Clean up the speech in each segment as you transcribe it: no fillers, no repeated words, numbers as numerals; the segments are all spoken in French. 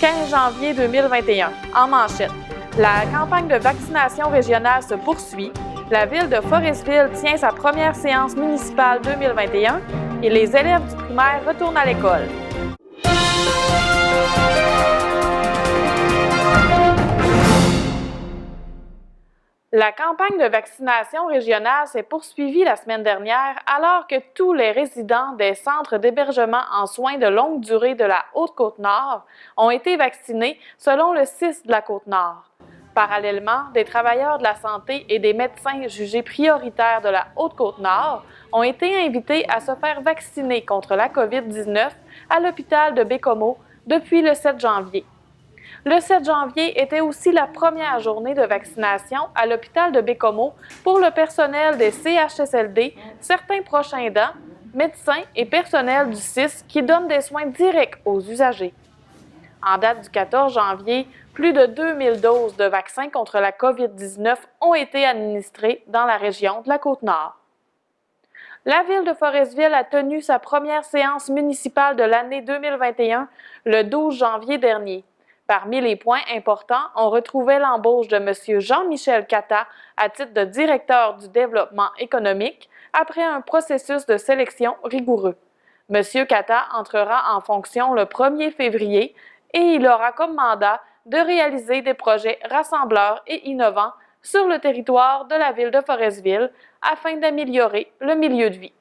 15 janvier 2021. En manchette, la campagne de vaccination régionale se poursuit. La ville de Forestville tient sa première séance municipale 2021 et les élèves du primaire retournent à l'école. La campagne de vaccination régionale s'est poursuivie la semaine dernière alors que tous les résidents des centres d'hébergement en soins de longue durée de la Haute-Côte-Nord ont été vaccinés selon le CIS de la Côte-Nord. Parallèlement, des travailleurs de la santé et des médecins jugés prioritaires de la Haute-Côte-Nord ont été invités à se faire vacciner contre la COVID-19 à l'hôpital de Baie-Comeau depuis le 7 janvier. Le 7 janvier était aussi la première journée de vaccination à l'hôpital de Baie-Comeau pour le personnel des CHSLD, certains proches aidants, médecins et personnel du CIS qui donnent des soins directs aux usagers. En date du 14 janvier, plus de 2000 doses de vaccins contre la COVID-19 ont été administrées dans la région de la Côte-Nord. La ville de Forestville a tenu sa première séance municipale de l'année 2021 le 12 janvier dernier. Parmi les points importants, on retrouvait l'embauche de M. Jean-Michel Cata à titre de directeur du développement économique après un processus de sélection rigoureux. M. Cata entrera en fonction le 1er février et il aura comme mandat de réaliser des projets rassembleurs et innovants sur le territoire de la ville de Forestville afin d'améliorer le milieu de vie.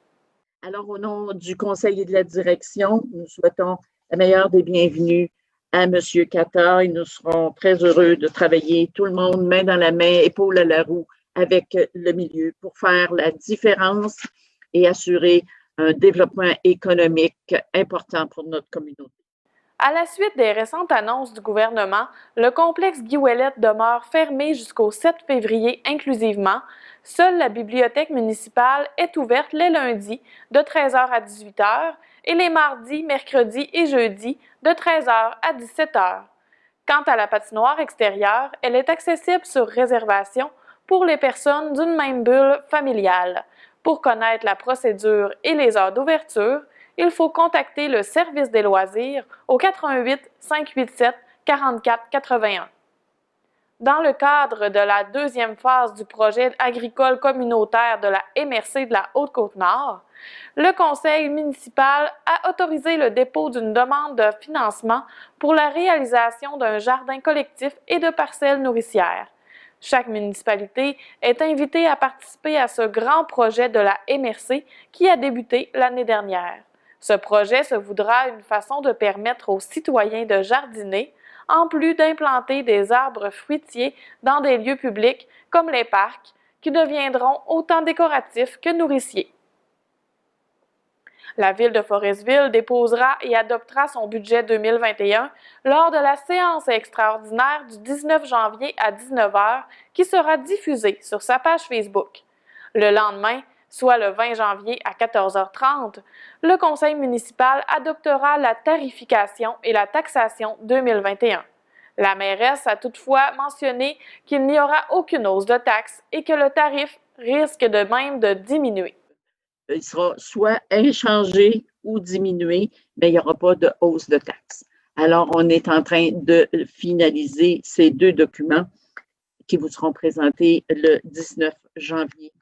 Alors, au nom du conseil et de la direction, nous souhaitons la meilleure des bienvenues à M. Cata et nous serons très heureux de travailler tout le monde main dans la main, épaule à la roue avec le milieu pour faire la différence et assurer un développement économique important pour notre communauté. À la suite des récentes annonces du gouvernement, le complexe Guy Ouellet demeure fermé jusqu'au 7 février inclusivement. Seule la bibliothèque municipale est ouverte les lundis de 13h à 18h et les mardis, mercredis et jeudis de 13h à 17h. Quant à la patinoire extérieure, elle est accessible sur réservation pour les personnes d'une même bulle familiale. Pour connaître la procédure et les heures d'ouverture, il faut contacter le service des loisirs au 88 587 44 81. Dans le cadre de la deuxième phase du projet agricole communautaire de la MRC de la Haute-Côte-Nord, le conseil municipal a autorisé le dépôt d'une demande de financement pour la réalisation d'un jardin collectif et de parcelles nourricières. Chaque municipalité est invitée à participer à ce grand projet de la MRC qui a débuté l'année dernière. Ce projet se voudra une façon de permettre aux citoyens de jardiner, en plus d'implanter des arbres fruitiers dans des lieux publics comme les parcs, qui deviendront autant décoratifs que nourriciers. La ville de Forestville déposera et adoptera son budget 2021 lors de la séance extraordinaire du 19 janvier à 19h qui sera diffusée sur sa page Facebook. Le lendemain, soit le 20 janvier à 14h30, le conseil municipal adoptera la tarification et la taxation 2021. La mairesse a toutefois mentionné qu'il n'y aura aucune hausse de taxes et que le tarif risque de même de diminuer. Il sera soit inchangé ou diminué, mais il n'y aura pas de hausse de taxes. Alors, on est en train de finaliser ces deux documents qui vous seront présentés le 19 janvier.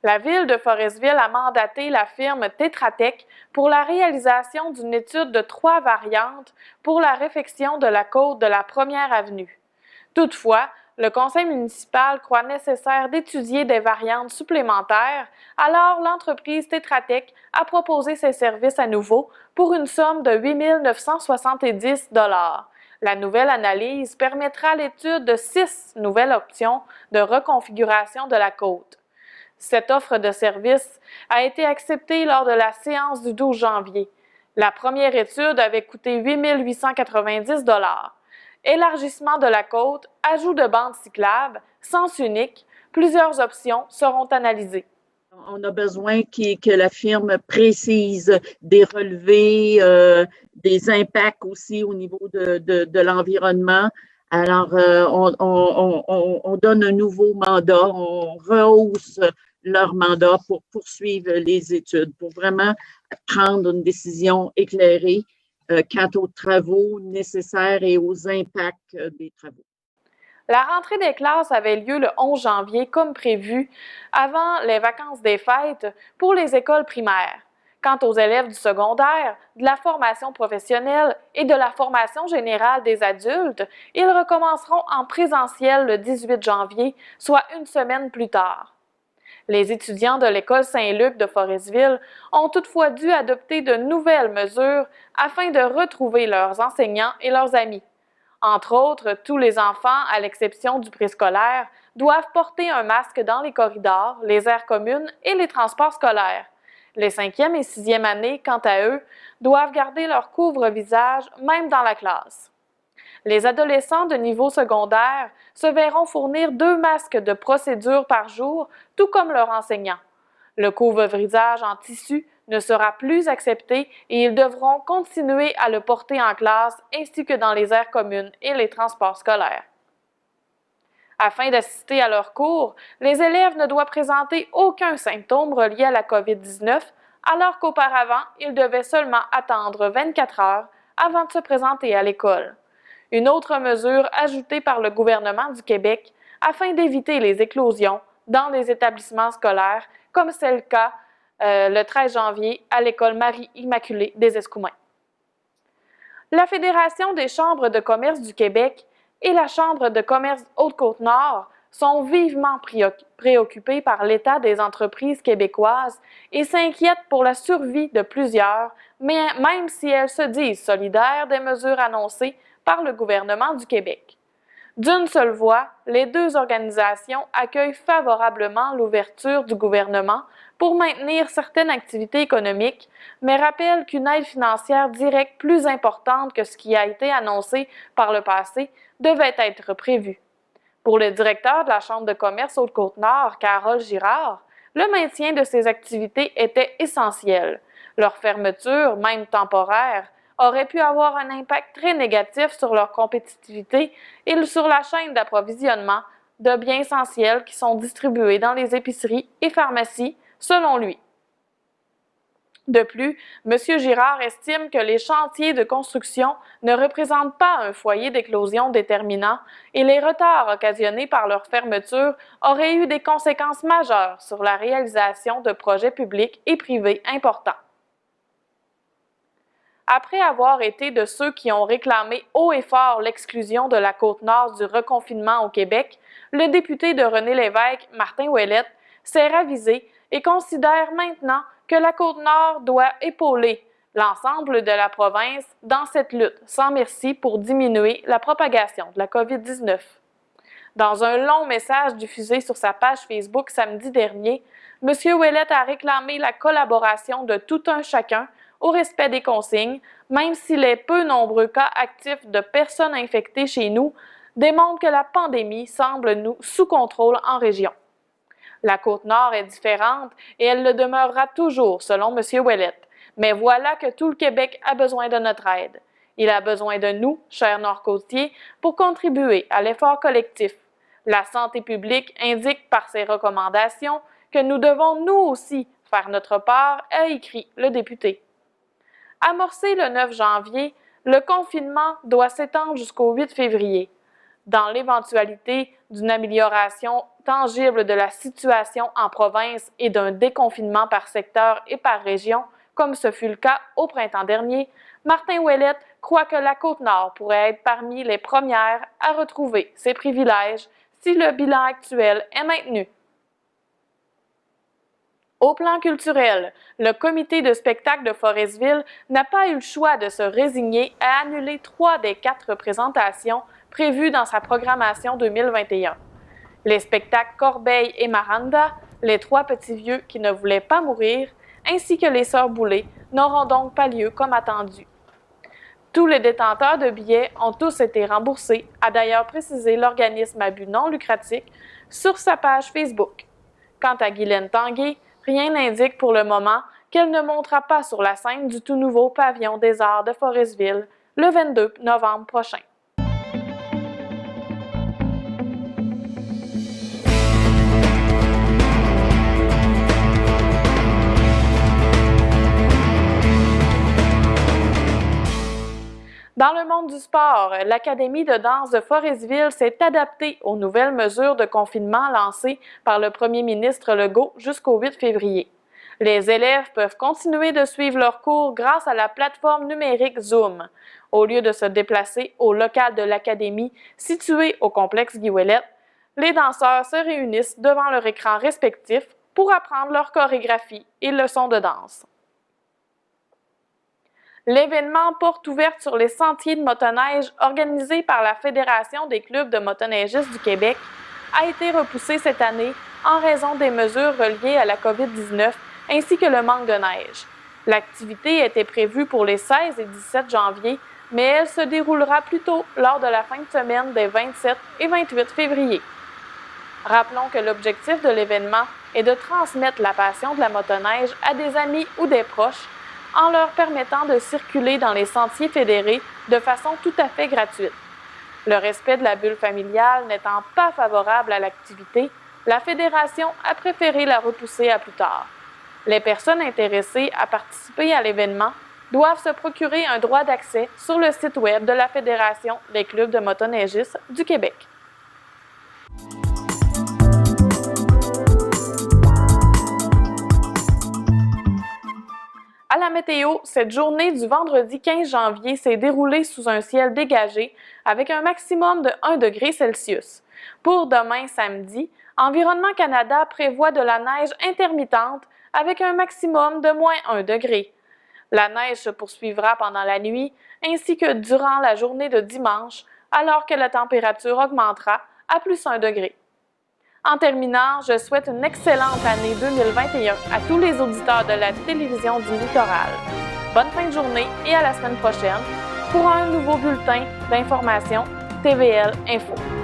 La ville de Forestville a mandaté la firme Tetra Tech pour la réalisation d'une étude de 3 variantes pour la réfection de la côte de la Première Avenue. Toutefois, le conseil municipal croit nécessaire d'étudier des variantes supplémentaires, alors l'entreprise Tetra Tech a proposé ses services à nouveau pour une somme de 8 970 $. La nouvelle analyse permettra l'étude de 6 nouvelles options de reconfiguration de la côte. Cette offre de service a été acceptée lors de la séance du 12 janvier. La première étude avait coûté 8 890 $. Élargissement de la côte, ajout de bandes cyclables, sens unique, plusieurs options seront analysées. On a besoin que la firme précise des relevés, des impacts aussi au niveau de l'environnement. Alors, on donne un nouveau mandat, on rehausse leur mandat pour poursuivre les études, pour vraiment prendre une décision éclairée quant aux travaux nécessaires et aux impacts des travaux. La rentrée des classes avait lieu le 11 janvier comme prévu, avant les vacances des fêtes pour les écoles primaires. Quant aux élèves du secondaire, de la formation professionnelle et de la formation générale des adultes, ils recommenceront en présentiel le 18 janvier, soit une semaine plus tard. Les étudiants de l'école Saint-Luc de Forestville ont toutefois dû adopter de nouvelles mesures afin de retrouver leurs enseignants et leurs amis. Entre autres, tous les enfants, à l'exception du préscolaire, doivent porter un masque dans les corridors, les aires communes et les transports scolaires. Les 5e et 6e années, quant à eux, doivent garder leur couvre-visage même dans la classe. Les adolescents de niveau secondaire se verront fournir 2 masques de procédure par jour, tout comme leurs enseignants. Le couvre-visage en tissu ne sera plus accepté et ils devront continuer à le porter en classe ainsi que dans les aires communes et les transports scolaires. Afin d'assister à leurs cours, les élèves ne doivent présenter aucun symptôme relié à la COVID-19, alors qu'auparavant, ils devaient seulement attendre 24 heures avant de se présenter à l'école. Une autre mesure ajoutée par le gouvernement du Québec afin d'éviter les éclosions dans les établissements scolaires, comme c'est le cas le 13 janvier à l'école Marie-Immaculée des Escoumins. La Fédération des chambres de commerce du Québec et la Chambre de commerce Haute-Côte-Nord sont vivement préoccupées par l'état des entreprises québécoises et s'inquiètent pour la survie de plusieurs, mais même si elles se disent solidaires des mesures annoncées par le gouvernement du Québec. D'une seule voix, les 2 organisations accueillent favorablement l'ouverture du gouvernement pour maintenir certaines activités économiques, mais rappellent qu'une aide financière directe plus importante que ce qui a été annoncé par le passé devait être prévue. Pour le directeur de la Chambre de commerce Haute-Côte-Nord, Carole Girard, le maintien de ces activités était essentiel. Leur fermeture, même temporaire, aurait pu avoir un impact très négatif sur leur compétitivité et sur la chaîne d'approvisionnement de biens essentiels qui sont distribués dans les épiceries et pharmacies, selon lui. De plus, M. Girard estime que les chantiers de construction ne représentent pas un foyer d'éclosion déterminant et les retards occasionnés par leur fermeture auraient eu des conséquences majeures sur la réalisation de projets publics et privés importants. Après avoir été de ceux qui ont réclamé haut et fort l'exclusion de la Côte-Nord du reconfinement au Québec, le député de René Lévesque, Martin Ouellette, s'est ravisé et considère maintenant que la Côte-Nord doit épauler l'ensemble de la province dans cette lutte sans merci pour diminuer la propagation de la COVID-19. Dans un long message diffusé sur sa page Facebook samedi dernier, M. Ouellette a réclamé la collaboration de tout un chacun au respect des consignes, même si les peu nombreux cas actifs de personnes infectées chez nous démontrent que la pandémie semble nous sous contrôle en région. La Côte-Nord est différente et elle le demeurera toujours, selon M. Ouellette. Mais voilà que tout le Québec a besoin de notre aide. Il a besoin de nous, chers Nord-Côtiers, pour contribuer à l'effort collectif. La santé publique indique par ses recommandations que nous devons nous aussi faire notre part, a écrit le député. Amorcé le 9 janvier, le confinement doit s'étendre jusqu'au 8 février. Dans l'éventualité d'une amélioration tangible de la situation en province et d'un déconfinement par secteur et par région, comme ce fut le cas au printemps dernier, Martin Ouellette croit que la Côte-Nord pourrait être parmi les premières à retrouver ses privilèges si le bilan actuel est maintenu. Au plan culturel, le comité de spectacle de Forestville n'a pas eu le choix de se résigner à annuler 3 des 4 représentations prévues dans sa programmation 2021. Les spectacles Corbeil et Maranda, les 3 petits vieux qui ne voulaient pas mourir, ainsi que les Sœurs Boulay, n'auront donc pas lieu comme attendu. Tous les détenteurs de billets ont tous été remboursés, a d'ailleurs précisé l'organisme à but non lucratif sur sa page Facebook. Quant à Guylaine Tanguay, rien n'indique pour le moment qu'elle ne montera pas sur la scène du tout nouveau pavillon des Arts de Forestville le 22 novembre prochain. Dans le monde du sport, l'Académie de danse de Forestville s'est adaptée aux nouvelles mesures de confinement lancées par le premier ministre Legault jusqu'au 8 février. Les élèves peuvent continuer de suivre leurs cours grâce à la plateforme numérique Zoom. Au lieu de se déplacer au local de l'Académie situé au complexe Guy-Ouellet, les danseurs se réunissent devant leur écran respectif pour apprendre leur chorégraphie et leçons de danse. L'événement porte ouverte sur les sentiers de motoneige organisé par la Fédération des clubs de motoneigistes du Québec a été repoussé cette année en raison des mesures reliées à la COVID-19 ainsi que le manque de neige. L'activité était prévue pour les 16 et 17 janvier, mais elle se déroulera plutôt lors de la fin de semaine des 27 et 28 février. Rappelons que l'objectif de l'événement est de transmettre la passion de la motoneige à des amis ou des proches en leur permettant de circuler dans les sentiers fédérés de façon tout à fait gratuite. Le respect de la bulle familiale n'étant pas favorable à l'activité, la Fédération a préféré la repousser à plus tard. Les personnes intéressées à participer à l'événement doivent se procurer un droit d'accès sur le site web de la Fédération des clubs de motoneigistes du Québec. À la météo, cette journée du vendredi 15 janvier s'est déroulée sous un ciel dégagé avec un maximum de 1 degré Celsius. Pour demain, samedi, Environnement Canada prévoit de la neige intermittente avec un maximum de moins 1 degré. La neige se poursuivra pendant la nuit ainsi que durant la journée de dimanche, alors que la température augmentera à plus 1 degré. En terminant, je souhaite une excellente année 2021 à tous les auditeurs de la télévision du Littoral. Bonne fin de journée et à la semaine prochaine pour un nouveau bulletin d'information TVL Info.